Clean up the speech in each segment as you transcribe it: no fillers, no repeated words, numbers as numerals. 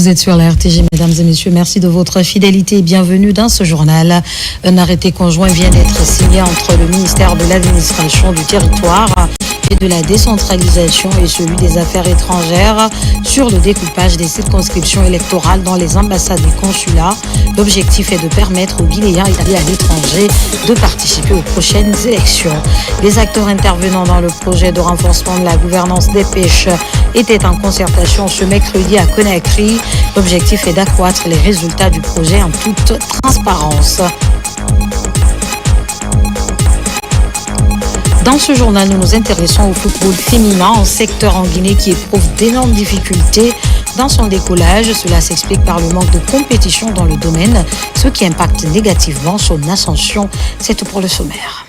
Vous êtes sur la RTG, mesdames et messieurs. Merci de votre fidélité et bienvenue dans ce journal. Un arrêté conjoint vient d'être signé entre le ministère de l'Administration du Territoire et de la Décentralisation et celui des Affaires étrangères sur le découpage des circonscriptions électorales dans les ambassades et consulats. L'objectif est de permettre aux Guinéens établis à l'étranger de participer aux prochaines élections. Les acteurs intervenant dans le projet de renforcement de la gouvernance des pêches étaient en concertation ce mercredi à Conakry. L'objectif est d'accroître les résultats du projet en toute transparence. Dans ce journal, nous nous intéressons au football féminin, un secteur en Guinée qui éprouve d'énormes difficultés dans son décollage. Cela s'explique par le manque de compétition dans le domaine, ce qui impacte négativement son ascension. C'est tout pour le sommaire.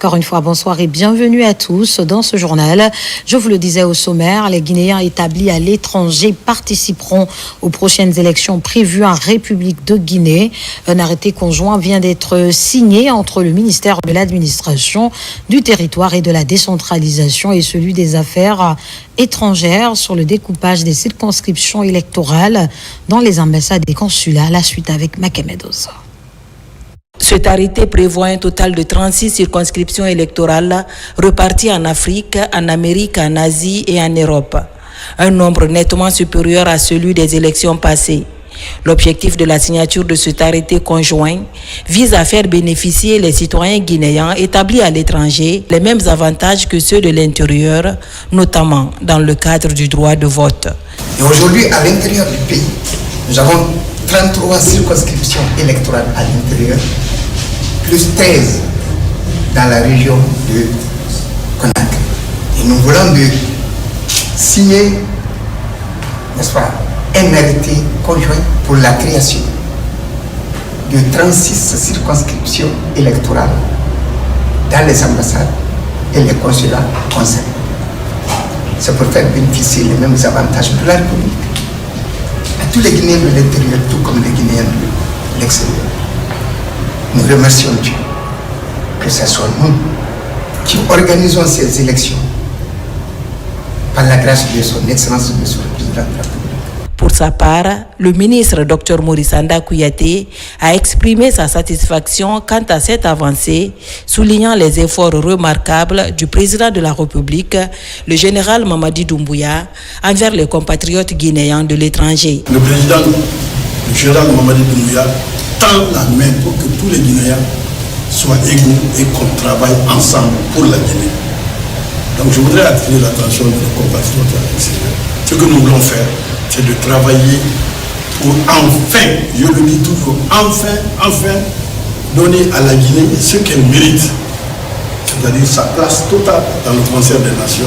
Encore une fois, bonsoir et bienvenue à tous dans ce journal. Je vous le disais au sommaire, les Guinéens établis à l'étranger participeront aux prochaines élections prévues en République de Guinée. Un arrêté conjoint vient d'être signé entre le ministère de l'Administration du Territoire et de la Décentralisation et celui des Affaires étrangères sur le découpage des circonscriptions électorales dans les ambassades et consulats. La suite avec Makemedosa. Cet arrêté prévoit un total de 36 circonscriptions électorales reparties en Afrique, en Amérique, en Asie et en Europe. Un nombre nettement supérieur à celui des élections passées. L'objectif de la signature de cet arrêté conjoint vise à faire bénéficier les citoyens guinéens établis à l'étranger les mêmes avantages que ceux de l'intérieur, notamment dans le cadre du droit de vote. Et aujourd'hui, à l'intérieur du pays, nous avons 33 circonscriptions électorales à l'intérieur, plus 13 dans la région de Conakry. Et nous voulons de signer, n'est-ce pas, un arrêté conjoint pour la création de 36 circonscriptions électorales dans les ambassades et les consulats concernés. C'est pour faire bénéficier les mêmes avantages de la République à tous les Guinéens de l'intérieur, tout comme les Guinéens de l'extérieur. Nous remercions Dieu que ce soit nous qui organisons ces élections par la grâce de son Excellence Monsieur le Président de la République. Pour sa part, le ministre Dr Maurice Anda Kouyaté a exprimé sa satisfaction quant à cette avancée, soulignant les efforts remarquables du président de la République, le général Mamadi Doumbouya, envers les compatriotes guinéens de l'étranger. Le président, le général Mamadi Doumbouya, tend la main pour que tous les Guinéens soient égaux et qu'on travaille ensemble pour la Guinée. Donc je voudrais attirer l'attention de nos compatriotes à l'extérieur. Ce que nous voulons faire, c'est de travailler pour enfin, je le dis toujours, enfin donner à la Guinée ce qu'elle mérite, c'est-à-dire sa place totale dans le concert des nations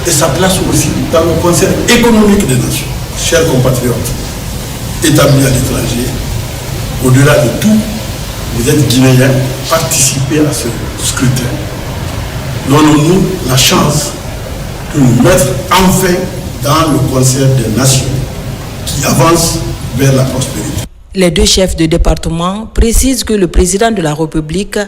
et sa place aussi dans le concert économique des nations. Chers compatriotes, établis à l'étranger, au-delà de tout, vous êtes Guinéens, participez à ce scrutin. Donnons-nous la chance de nous mettre enfin dans le concert des nations qui avancent vers la prospérité. Les deux chefs de département précisent que le président de la République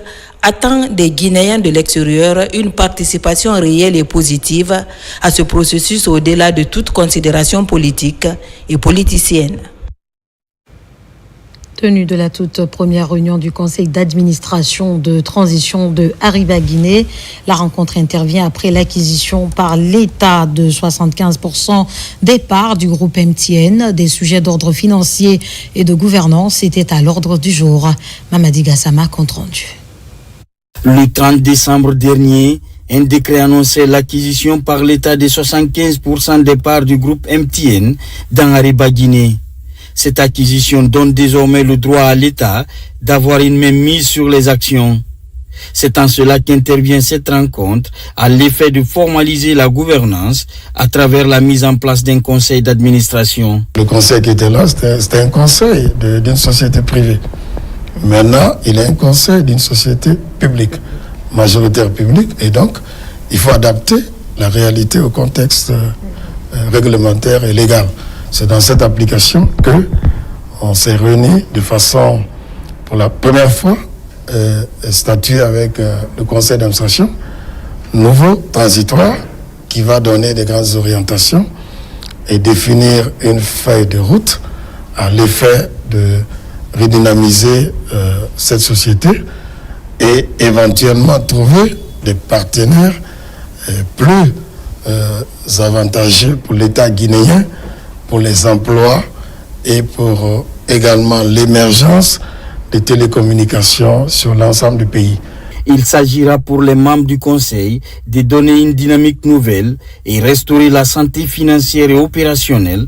attend des Guinéens de l'extérieur une participation réelle et positive à ce processus au-delà de toute considération politique et politicienne. Tenue de la toute première réunion du Conseil d'administration de transition de Arriva Guinée, la rencontre intervient après l'acquisition par l'État de 75% des parts du groupe MTN. Des sujets d'ordre financier et de gouvernance étaient à l'ordre du jour. Mamadi Gassama, compte rendu. Le 30 décembre dernier, un décret annonçait l'acquisition par l'État de 75% des parts du groupe MTN dans Arriva Guinée. Cette acquisition donne désormais le droit à l'État d'avoir une main mise sur les actions. C'est en cela qu'intervient cette rencontre à l'effet de formaliser la gouvernance à travers la mise en place d'un conseil d'administration. Le conseil qui était là, c'était un conseil d'une société privée. Maintenant, il est un conseil d'une société publique, majoritaire publique, et donc il faut adapter la réalité au contexte réglementaire et légal. C'est dans cette application qu'on s'est réunis de façon, pour la première fois, statuer avec le conseil d'administration, nouveau transitoire, qui va donner des grandes orientations et définir une feuille de route à l'effet de redynamiser cette société et éventuellement trouver des partenaires plus avantageux pour l'État guinéen, pour les emplois et pour également l'émergence des télécommunications sur l'ensemble du pays. Il s'agira pour les membres du Conseil de donner une dynamique nouvelle et restaurer la santé financière et opérationnelle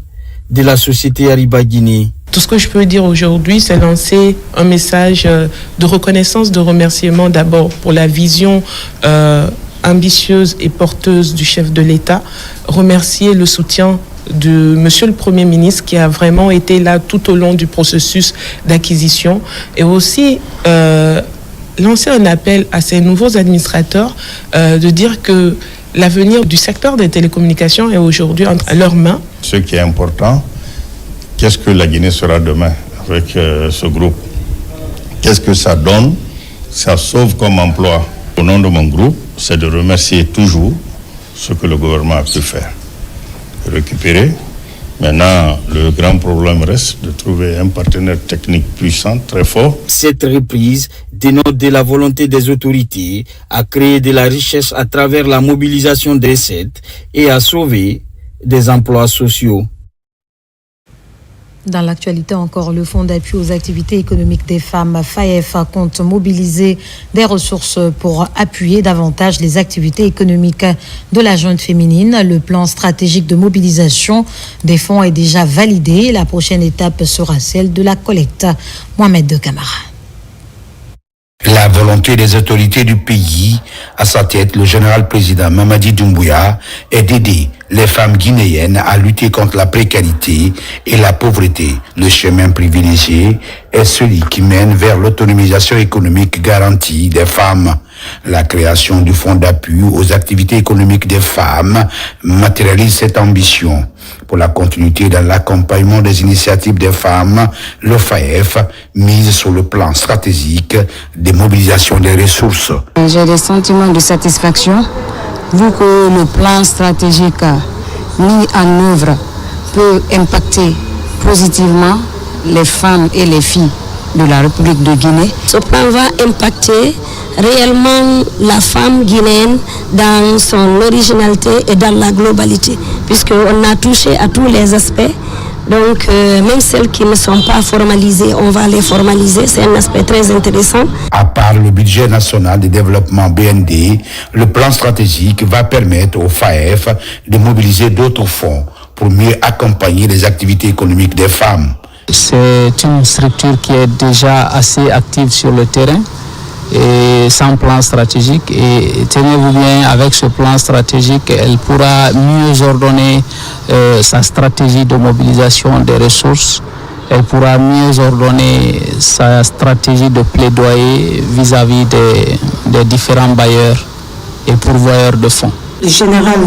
de la société Ariba Guinée. Tout ce que je peux dire aujourd'hui, c'est lancer un message de reconnaissance, de remerciement d'abord pour la vision ambitieuse et porteuse du chef de l'État, remercier le soutien de Monsieur le Premier ministre qui a vraiment été là tout au long du processus d'acquisition et aussi lancer un appel à ces nouveaux administrateurs de dire que l'avenir du secteur des télécommunications est aujourd'hui entre leurs mains. Ce qui est important, qu'est-ce que la Guinée sera demain avec ce groupe? Qu'est-ce que ça donne? Ça sauve comme emploi. Au nom de mon groupe, c'est de remercier toujours ce que le gouvernement a pu faire. Récupérer. Maintenant, le grand problème reste de trouver un partenaire technique puissant, très fort. Cette reprise dénote de la volonté des autorités à créer de la richesse à travers la mobilisation des recettes et à sauver des emplois sociaux. Dans l'actualité encore, le Fonds d'appui aux activités économiques des femmes, FAEF, compte mobiliser des ressources pour appuyer davantage les activités économiques de la jeune féminine. Le plan stratégique de mobilisation des fonds est déjà validé. La prochaine étape sera celle de la collecte. Mohamed de Camara. La volonté des autorités du pays, à sa tête le général-président Mamadi Doumbouya, est d'aider les femmes guinéennes à lutter contre la précarité et la pauvreté. Le chemin privilégié est celui qui mène vers l'autonomisation économique garantie des femmes. La création du fonds d'appui aux activités économiques des femmes matérialise cette ambition. Pour la continuité dans l'accompagnement des initiatives des femmes, le FAEF mise sur le plan stratégique de mobilisation des ressources. J'ai des sentiments de satisfaction vu que le plan stratégique mis en œuvre peut impacter positivement les femmes et les filles de la République de Guinée. Ce plan va impacter réellement la femme guinéenne dans son originalité et dans la globalité, puisqu'on a touché à tous les aspects. Donc, même celles qui ne sont pas formalisées, on va les formaliser. C'est un aspect très intéressant. À part le budget national de développement BND, le plan stratégique va permettre au FAEF de mobiliser d'autres fonds pour mieux accompagner les activités économiques des femmes. C'est une structure qui est déjà assez active sur le terrain et sans plan stratégique. Et tenez-vous bien, avec ce plan stratégique, elle pourra mieux ordonner sa stratégie de mobilisation des ressources. Elle pourra mieux ordonner sa stratégie de plaidoyer vis-à-vis des différents bailleurs et pourvoyeurs de fonds. Le général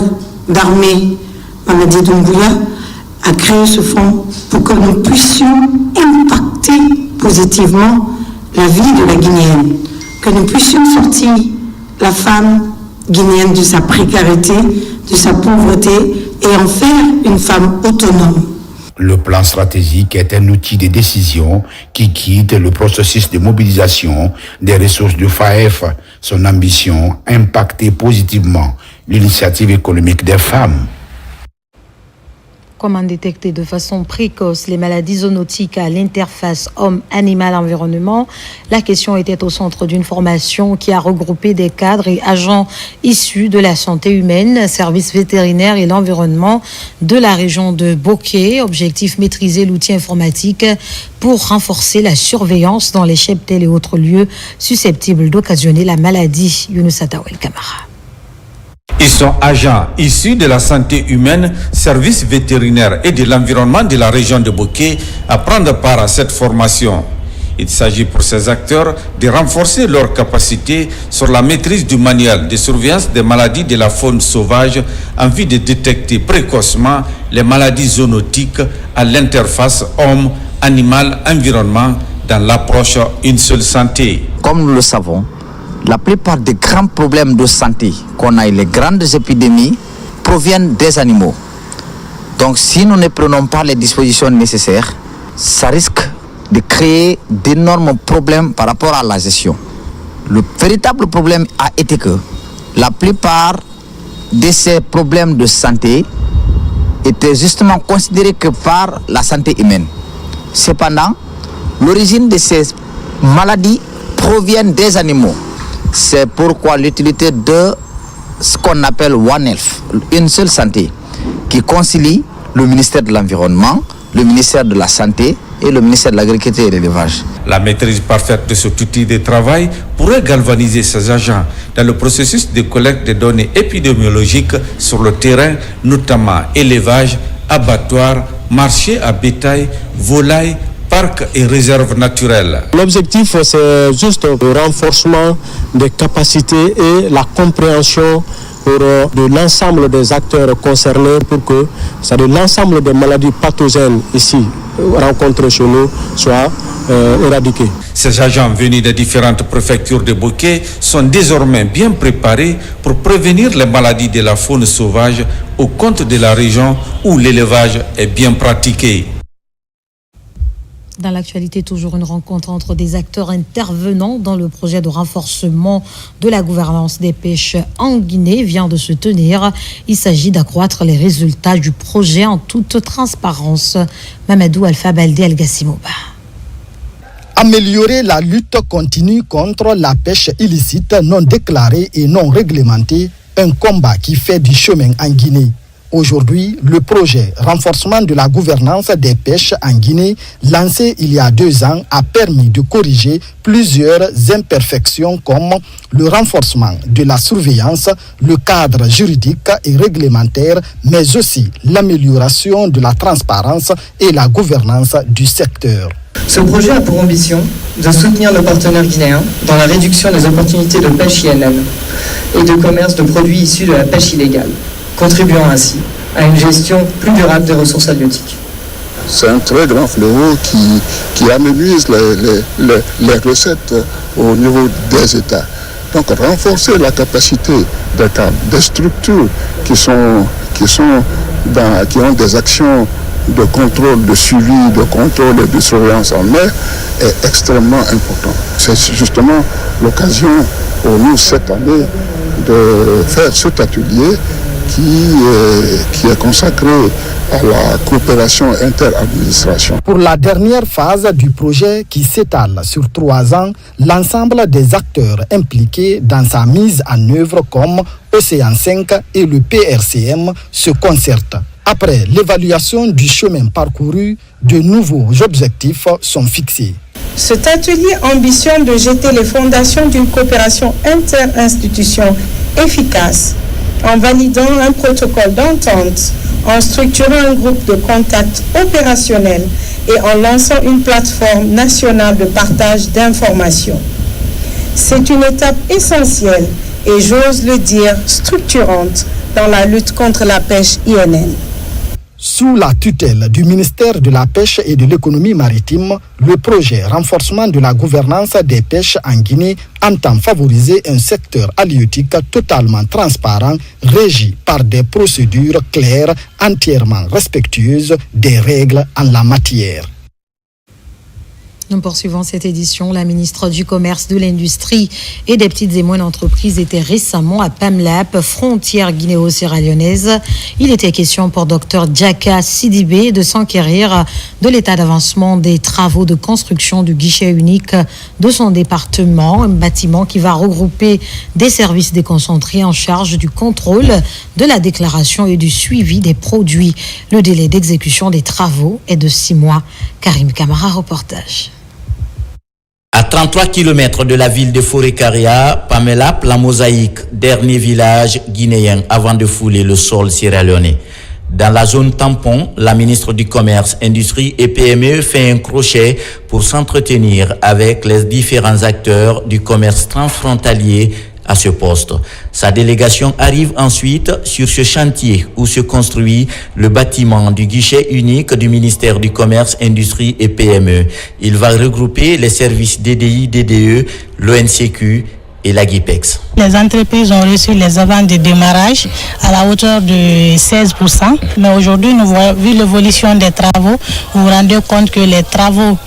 d'armée Mamadi Doumbouya a créé ce fonds pour que nous puissions impacter positivement la vie de la Guinéenne, que nous puissions sortir la femme guinéenne de sa précarité, de sa pauvreté et en faire une femme autonome. Le plan stratégique est un outil de décision qui guide le processus de mobilisation des ressources du FAEF. Son ambition, impacter positivement l'initiative économique des femmes. Comment détecter de façon précoce les maladies zoonotiques à l'interface homme-animal-environnement? La question était au centre d'une formation qui a regroupé des cadres et agents issus de la santé humaine, services vétérinaires et l'environnement de la région de Bokeh. Objectif, maîtriser l'outil informatique pour renforcer la surveillance dans les cheptels et autres lieux susceptibles d'occasionner la maladie. Younous Atawel Kamara. Ils sont agents issus de la santé humaine, services vétérinaires et de l'environnement de la région de Bokeh à prendre part à cette formation. Il s'agit pour ces acteurs de renforcer leurs capacités sur la maîtrise du manuel de surveillance des maladies de la faune sauvage en vue de détecter précocement les maladies zoonotiques à l'interface homme-animal-environnement dans l'approche Une seule santé. Comme nous le savons, la plupart des grands problèmes de santé qu'on a, les grandes épidémies, proviennent des animaux. Donc si nous ne prenons pas les dispositions nécessaires, ça risque de créer d'énormes problèmes par rapport à la gestion. Le véritable problème a été que la plupart de ces problèmes de santé étaient justement considérés que par la santé humaine. Cependant, l'origine de ces maladies provient des animaux. C'est pourquoi l'utilité de ce qu'on appelle One Health, une seule santé, qui concilie le ministère de l'Environnement, le ministère de la Santé et le ministère de l'Agriculture et de l'Élevage. La maîtrise parfaite de cet outil de travail pourrait galvaniser ces agents dans le processus de collecte de données épidémiologiques sur le terrain, notamment élevage, abattoir, marché à bétail, volailles, parcs et réserves naturelles. L'objectif, c'est juste le renforcement des capacités et la compréhension de l'ensemble des acteurs concernés pour que l'ensemble des maladies pathogènes ici rencontrées chez nous soient éradiquées. Ces agents venus des différentes préfectures de Boké sont désormais bien préparés pour prévenir les maladies de la faune sauvage au compte de la région où l'élevage est bien pratiqué. Dans l'actualité, toujours une rencontre entre des acteurs intervenants dans le projet de renforcement de la gouvernance des pêches en Guinée vient de se tenir. Il s'agit d'accroître les résultats du projet en toute transparence. Mamadou Alpha Baldé Al-Gassimoba. Améliorer la lutte continue contre la pêche illicite non déclarée et non réglementée, un combat qui fait du chemin en Guinée. Aujourd'hui, le projet renforcement de la gouvernance des pêches en Guinée, lancé il y a 2 ans, a permis de corriger plusieurs imperfections comme le renforcement de la surveillance, le cadre juridique et réglementaire, mais aussi l'amélioration de la transparence et la gouvernance du secteur. Ce projet a pour ambition de soutenir nos partenaires guinéens dans la réduction des opportunités de pêche INN et de commerce de produits issus de la pêche illégale, contribuant ainsi à une gestion plus durable des ressources halieutiques. C'est un très grand fléau qui amenuise les recettes au niveau des États. Donc renforcer la capacité des structures qui ont des actions de contrôle, de suivi, de contrôle et de surveillance en mer est extrêmement important. C'est justement l'occasion pour nous cette année de faire cet atelier qui est consacré à la coopération inter-administration. Pour la dernière phase du projet qui s'étale sur 3 ans, l'ensemble des acteurs impliqués dans sa mise en œuvre comme Océan 5 et le PRCM se concertent. Après l'évaluation du chemin parcouru, de nouveaux objectifs sont fixés. Cet atelier ambitionne de jeter les fondations d'une coopération inter-institution efficace en validant un protocole d'entente, en structurant un groupe de contact opérationnel et en lançant une plateforme nationale de partage d'informations. C'est une étape essentielle et, j'ose le dire, structurante dans la lutte contre la pêche INN. Sous la tutelle du ministère de la Pêche et de l'Économie maritime, le projet renforcement de la gouvernance des pêches en Guinée entend favoriser un secteur halieutique totalement transparent, régi par des procédures claires, entièrement respectueuses des règles en la matière. Nous poursuivons cette édition. La ministre du Commerce, de l'Industrie et des petites et moyennes entreprises était récemment à Pamlap, frontière guinéo-sierra-léonaise. Il était question pour Dr Djaka Sidibé de s'enquérir de l'état d'avancement des travaux de construction du guichet unique de son département, un bâtiment qui va regrouper des services déconcentrés en charge du contrôle de la déclaration et du suivi des produits. Le délai d'exécution des travaux est de 6 mois. Karim Kamara, reportage. À 33 km de la ville de Forêt-Caria, Pamlap, la mosaïque, dernier village guinéen avant de fouler le sol sierra-léonais. Dans la zone tampon, la ministre du Commerce, Industrie et PME fait un crochet pour s'entretenir avec les différents acteurs du commerce transfrontalier à ce poste. Sa délégation arrive ensuite sur ce chantier où se construit le bâtiment du guichet unique du ministère du Commerce, Industrie et PME. Il va regrouper les services DDI, DDE, l'ONCQ et l'Agipex. Les entreprises ont reçu les avances de démarrage à la hauteur de 16%. Mais aujourd'hui, vu l'évolution des travaux, vous vous rendez compte que les travaux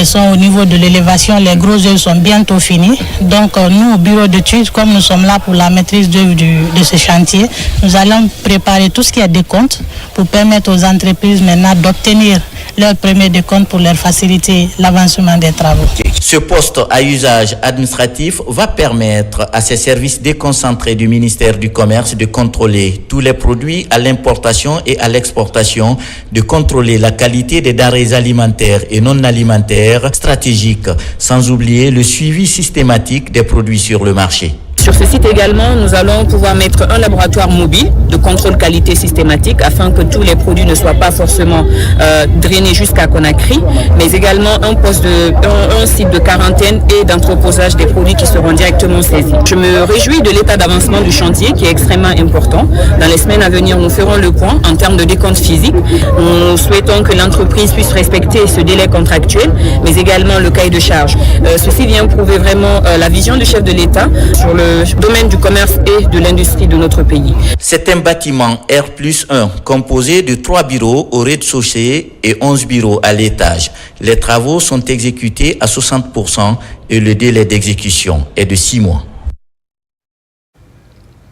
sont au niveau de l'élévation, les gros œuvres sont bientôt finis. Donc nous, au bureau d'études, comme nous sommes là pour la maîtrise d'œuvre de ce chantier, nous allons préparer tout ce qui est décompte pour permettre aux entreprises maintenant d'obtenir leur premier décompte pour leur faciliter l'avancement des travaux. Ce poste à usage administratif va permettre à ces services déconcentrés du ministère du Commerce de contrôler tous les produits à l'importation et à l'exportation, de contrôler la qualité des denrées alimentaires et non alimentaires stratégiques, sans oublier le suivi systématique des produits sur le marché. Sur ce site également, nous allons pouvoir mettre un laboratoire mobile de contrôle qualité systématique afin que tous les produits ne soient pas forcément drainés jusqu'à Conakry, mais également un site de quarantaine et d'entreposage des produits qui seront directement saisis. Je me réjouis de l'état d'avancement du chantier qui est extrêmement important. Dans les semaines à venir, nous ferons le point en termes de décompte physique. Nous souhaitons que l'entreprise puisse respecter ce délai contractuel, mais également le cahier de charge. Ceci vient prouver vraiment la vision du chef de l'État sur le domaine du commerce et de l'industrie de notre pays. C'est un bâtiment R+1 composé de 3 bureaux au rez-de-chaussée et 11 bureaux à l'étage. Les travaux sont exécutés à 60% et le délai d'exécution est de 6 mois.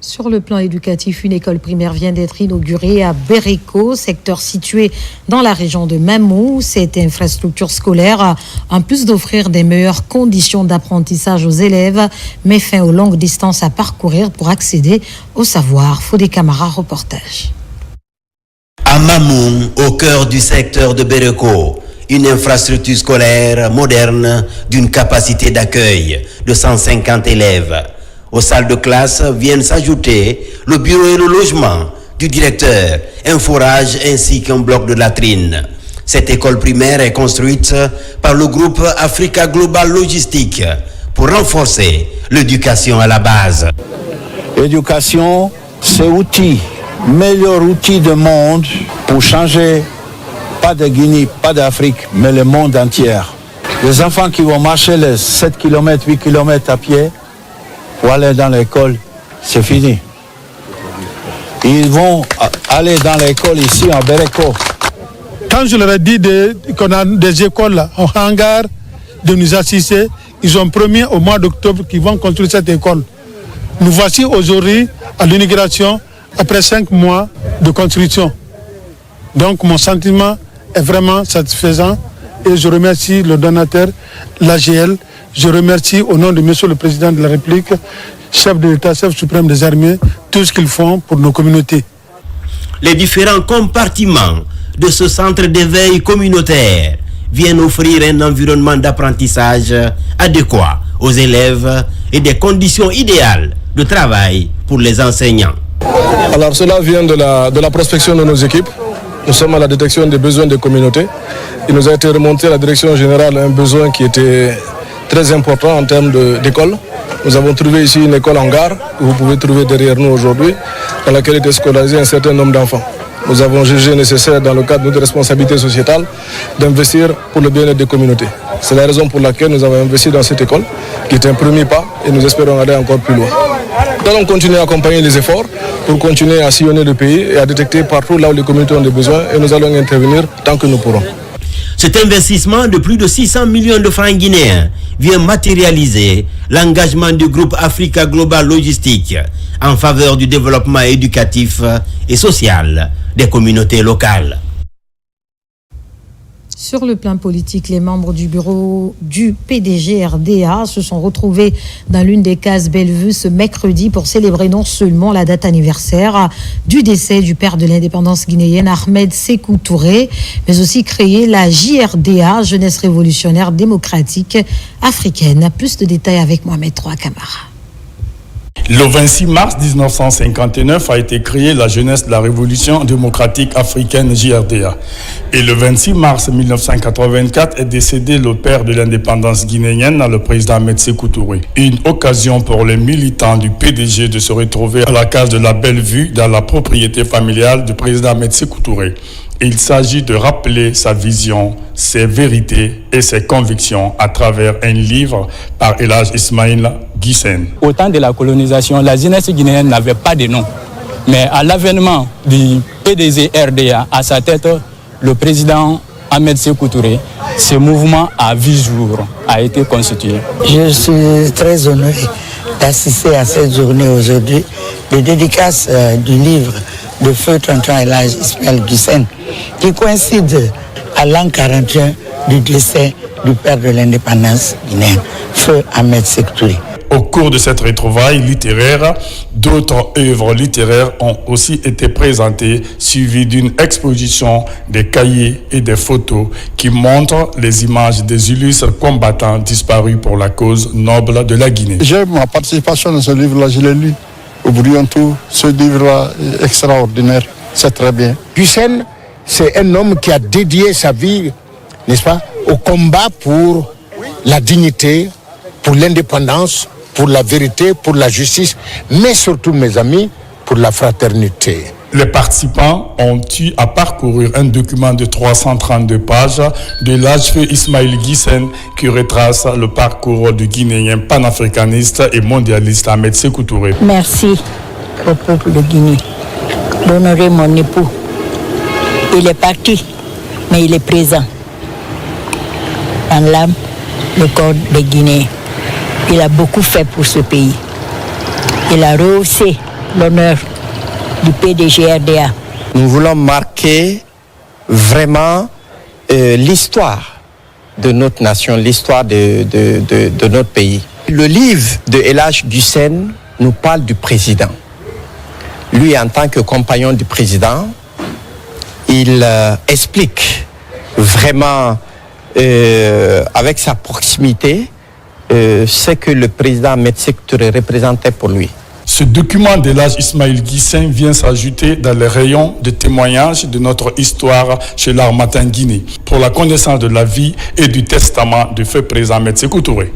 Sur le plan éducatif, une école primaire vient d'être inaugurée à Bereko, secteur situé dans la région de Mamou. Cette infrastructure scolaire, en plus d'offrir des meilleures conditions d'apprentissage aux élèves, met fin aux longues distances à parcourir pour accéder au savoir. Fodé Camara, reportage. À Mamou, au cœur du secteur de Bereko, une infrastructure scolaire moderne d'une capacité d'accueil de 150 élèves. Aux salles de classe viennent s'ajouter le bureau et le logement du directeur, un forage ainsi qu'un bloc de latrines. Cette école primaire est construite par le groupe Africa Global Logistique pour renforcer l'éducation à la base. L'éducation, c'est outil, meilleur outil du monde pour changer, pas de Guinée, pas d'Afrique, mais le monde entier. Les enfants qui vont marcher les 7 km, 8 km à pied, pour aller dans l'école, c'est fini. Ils vont aller dans l'école ici en Bereko. Quand je leur ai dit qu'on a des écoles là, en hangar, de nous assister, ils ont promis au mois d'octobre qu'ils vont construire cette école. Nous voici aujourd'hui à l'inauguration après 5 mois de construction. Donc mon sentiment est vraiment satisfaisant et je remercie le donateur, l'AGL. Je remercie au nom de Monsieur le Président de la République, chef de l'État, chef suprême des armées, tout ce qu'ils font pour nos communautés. Les différents compartiments de ce centre d'éveil communautaire viennent offrir un environnement d'apprentissage adéquat aux élèves et des conditions idéales de travail pour les enseignants. Alors cela vient de la prospection de nos équipes. Nous sommes à la détection des besoins des communautés. Il nous a été remonté à la direction générale un besoin qui était très important en termes d'école. Nous avons trouvé ici une école en gare, que vous pouvez trouver derrière nous aujourd'hui, dans laquelle était scolarisé un certain nombre d'enfants. Nous avons jugé nécessaire, dans le cadre de notre responsabilité sociétale, d'investir pour le bien-être des communautés. C'est la raison pour laquelle nous avons investi dans cette école, qui est un premier pas, et nous espérons aller encore plus loin. Nous allons continuer à accompagner les efforts pour continuer à sillonner le pays et à détecter partout là où les communautés ont des besoins, et nous allons intervenir tant que nous pourrons. Cet investissement de plus de 600 millions de francs guinéens vient matérialiser l'engagement du groupe Africa Global Logistique en faveur du développement éducatif et social des communautés locales. Sur le plan politique, les membres du bureau du PDG RDA se sont retrouvés dans l'une des cases Bellevue ce mercredi pour célébrer non seulement la date anniversaire du décès du père de l'indépendance guinéenne Ahmed Sékou Touré, mais aussi créer la JRDA, Jeunesse révolutionnaire démocratique africaine. Plus de détails avec Mohamed III Camara. Le 26 mars 1959 a été créée la Jeunesse de la Révolution démocratique africaine JRDA. Et le 26 mars 1984 est décédé le père de l'indépendance guinéenne, le président Ahmed Sékou Touré. Une occasion pour les militants du PDG de se retrouver à la case de la Bellevue dans la propriété familiale du président Ahmed Sékou Touré. Il s'agit de rappeler sa vision, ses vérités et ses convictions à travers un livre par El Hadj Ismaïl Guissène. Au temps de la colonisation, la jeunesse guinéenne n'avait pas de nom. Mais à l'avènement du PDG RDA, à sa tête, le président Ahmed Sékou Touré, ce mouvement à 8 jours a été constitué. Je suis très honoré d'assister à cette journée aujourd'hui de dédicace du livre de feu tonton El Hadj Ismaïl Guissène, qui coïncide à l'an 41 du décès du père de l'indépendance guinéenne, feu Ahmed Sékou Touré. Au cours de cette retrouvaille littéraire, d'autres œuvres littéraires ont aussi été présentées, suivies d'une exposition des cahiers et des photos qui montrent les images des illustres combattants disparus pour la cause noble de la Guinée. J'ai ma participation dans ce livre-là, je l'ai lu. Au Briantou, ce livre-là est extraordinaire, c'est très bien. Guissène, c'est un homme qui a dédié sa vie, n'est-ce pas, au combat pour la dignité, pour l'indépendance, pour la vérité, pour la justice, mais surtout, mes amis, pour la fraternité. Les participants ont eu à parcourir un document de 332 pages de l'âge feu Ismaïl Guissène qui retrace le parcours du Guinéen panafricaniste et mondialiste Ahmed Sékou Touré. Merci au peuple de Guinée d'honorer mon époux. Il est parti, mais il est présent dans l'âme, le corps des Guinéens. Il a beaucoup fait pour ce pays. Il a rehaussé l'honneur du PDG-RDA. Nous voulons marquer vraiment l'histoire de notre nation, l'histoire de notre pays. Le livre de El Hadj Guissène nous parle du président. Lui, en tant que compagnon du président, il explique vraiment avec sa proximité ce que le président Ahmed Sékou Touré représentait pour lui. Ce document de l'âge Ismaïl Guissène vient s'ajouter dans les rayons de témoignages de notre histoire chez l'Harmattan Guinée pour la connaissance de la vie et du testament du feu président Ahmed Sékou Touré.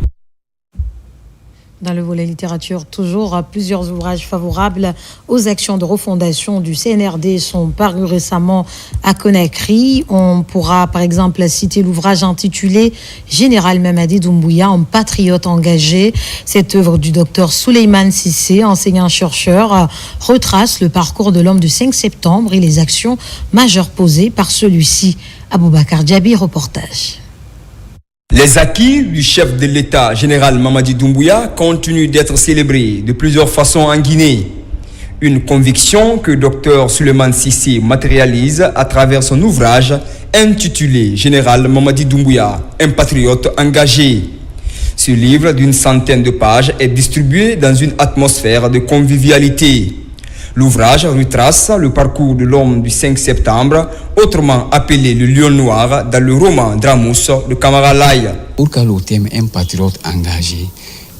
Dans le volet littérature, toujours, plusieurs ouvrages favorables aux actions de refondation du CNRD sont parus récemment à Conakry. On pourra par exemple citer l'ouvrage intitulé « Général Mamadi Doumbouya, un patriote engagé ». Cette œuvre du docteur Souleymane Cissé, enseignant-chercheur, retrace le parcours de l'homme du 5 septembre et les actions majeures posées par celui-ci. Aboubacar Diaby, reportage. Les acquis du chef de l'État, général Mamadi Doumbouya, continuent d'être célébrés de plusieurs façons en Guinée. Une conviction que Dr Souleymane Cissé matérialise à travers son ouvrage intitulé « Général Mamadi Doumbouya, un patriote engagé ». Ce livre d'une centaine de pages est distribué dans une atmosphère de convivialité. L'ouvrage retrace le parcours de l'homme du 5 septembre, autrement appelé le Lion Noir, dans le roman Dramous de Camara Laye. Pour que le thème un patriote engagé,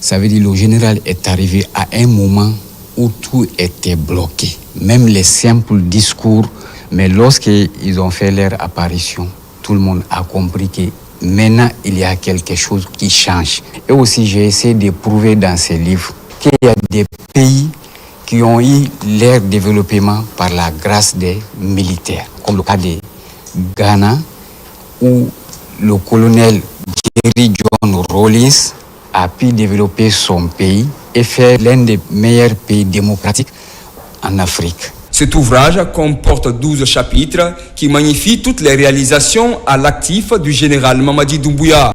ça veut dire que le général est arrivé à un moment où tout était bloqué, même les simples discours. Mais lorsqu'ils ont fait leur apparition, tout le monde a compris que maintenant il y a quelque chose qui change. Et aussi j'ai essayé de prouver dans ces livres qu'il y a des pays qui ont eu leur développement par la grâce des militaires, comme le cas de Ghana, où le colonel Jerry John Rawlins a pu développer son pays et faire l'un des meilleurs pays démocratiques en Afrique. Cet ouvrage comporte 12 chapitres qui magnifient toutes les réalisations à l'actif du général Mamadi Doumbouya.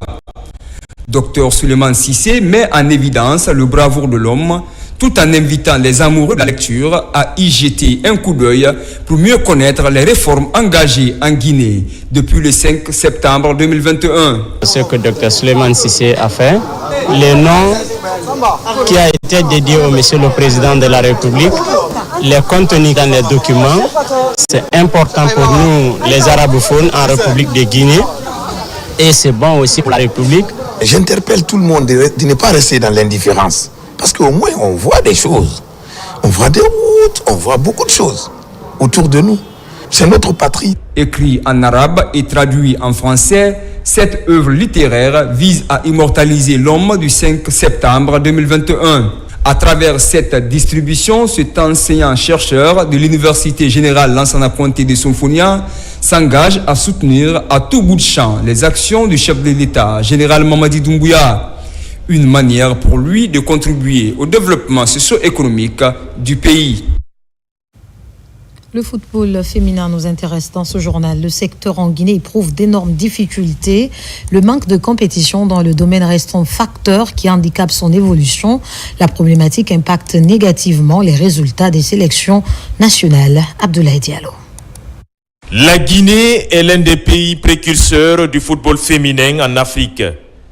Dr Souleymane Cissé met en évidence le bravoure de l'homme, tout en invitant les amoureux de la lecture à y jeter un coup d'œil pour mieux connaître les réformes engagées en Guinée depuis le 5 septembre 2021. Ce que Dr Souleymane Cissé a fait, le nom qui a été dédié au Monsieur le Président de la République, les contenus dans les documents, c'est important pour nous les arabophones en République de Guinée et c'est bon aussi pour la République. J'interpelle tout le monde de ne pas rester dans l'indifférence. Parce qu'au moins, on voit des choses. On voit des routes, on voit beaucoup de choses autour de nous. C'est notre patrie. Écrit en arabe et traduit en français, cette œuvre littéraire vise à immortaliser l'homme du 5 septembre 2021. À travers cette distribution, cet enseignant-chercheur de l'Université générale Lansana Conté de Somphonia s'engage à soutenir à tout bout de champ les actions du chef de l'État, général Mamadi Doumbouya. Une manière pour lui de contribuer au développement socio-économique du pays. Le football féminin nous intéresse dans ce journal. Le secteur en Guinée éprouve d'énormes difficultés. Le manque de compétition dans le domaine reste un facteur qui handicape son évolution. La problématique impacte négativement les résultats des sélections nationales. Abdoulaye Diallo. La Guinée est l'un des pays précurseurs du football féminin en Afrique.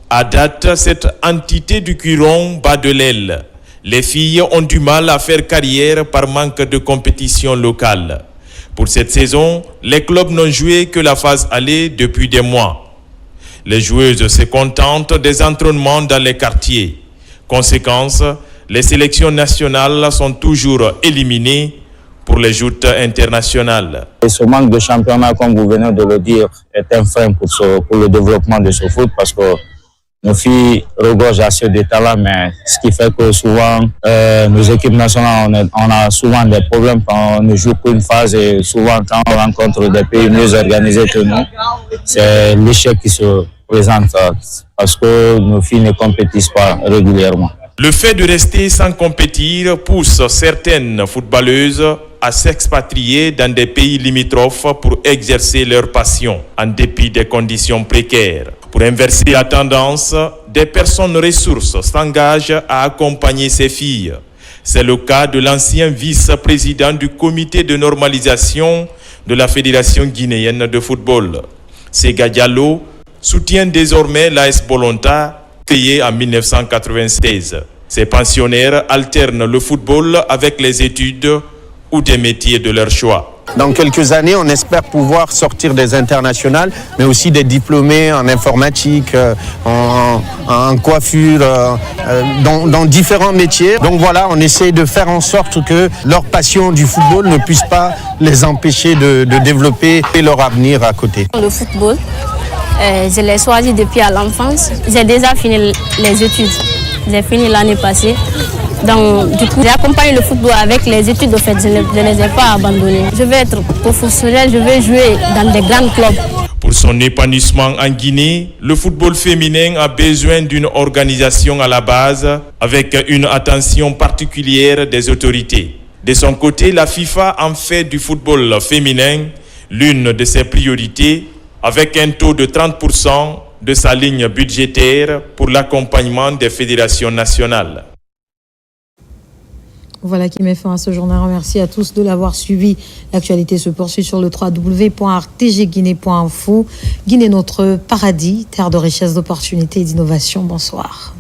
À date, cette entité du Curon bat de l'aile. Les filles ont du mal à faire carrière par manque de compétition locale. Pour cette saison, les clubs n'ont joué que la phase aller depuis des mois. Les joueuses se contentent des entraînements dans les quartiers. Conséquence, les sélections nationales sont toujours éliminées pour les joutes internationales. Et ce manque de championnat, comme vous venez de le dire, est un frein pour le développement de ce foot parce que nos filles regorgent assez de talent, mais ce qui fait que souvent, nos équipes nationales, on a souvent des problèmes quand on ne joue qu'une phase et souvent quand on rencontre des pays mieux organisés que nous, c'est l'échec qui se présente parce que nos filles ne compétissent pas régulièrement. Le fait de rester sans compétir pousse certaines footballeuses à s'expatrier dans des pays limitrophes pour exercer leur passion, en dépit des conditions précaires. Pour inverser la tendance, des personnes ressources s'engagent à accompagner ces filles. C'est le cas de l'ancien vice-président du comité de normalisation de la Fédération guinéenne de football. Sega Diallo soutient désormais l'AS Bolonta, créée en 1996. Ces pensionnaires alternent le football avec les études ou des métiers de leur choix. Dans quelques années, on espère pouvoir sortir des internationales, mais aussi des diplômés en informatique, en coiffure, dans différents métiers. Donc voilà, on essaie de faire en sorte que leur passion du football ne puisse pas les empêcher de développer leur avenir à côté. Le football, je l'ai choisi depuis à l'enfance. J'ai déjà fini les études. J'ai fini l'année passée. Donc, du coup, j'ai accompagné le football avec les études. En fait, je ne les ai pas abandonnées. Je vais être professionnel, je vais jouer dans des grands clubs. Pour son épanouissement en Guinée, le football féminin a besoin d'une organisation à la base avec une attention particulière des autorités. De son côté, la FIFA en fait du football féminin l'une de ses priorités avec un taux de 30% de sa ligne budgétaire pour l'accompagnement des fédérations nationales. Voilà qui met fin à ce journal. Merci à tous de l'avoir suivi. L'actualité se poursuit sur le www.rtgguinée.info. Guinée, notre paradis, terre de richesse, d'opportunités et d'innovation. Bonsoir.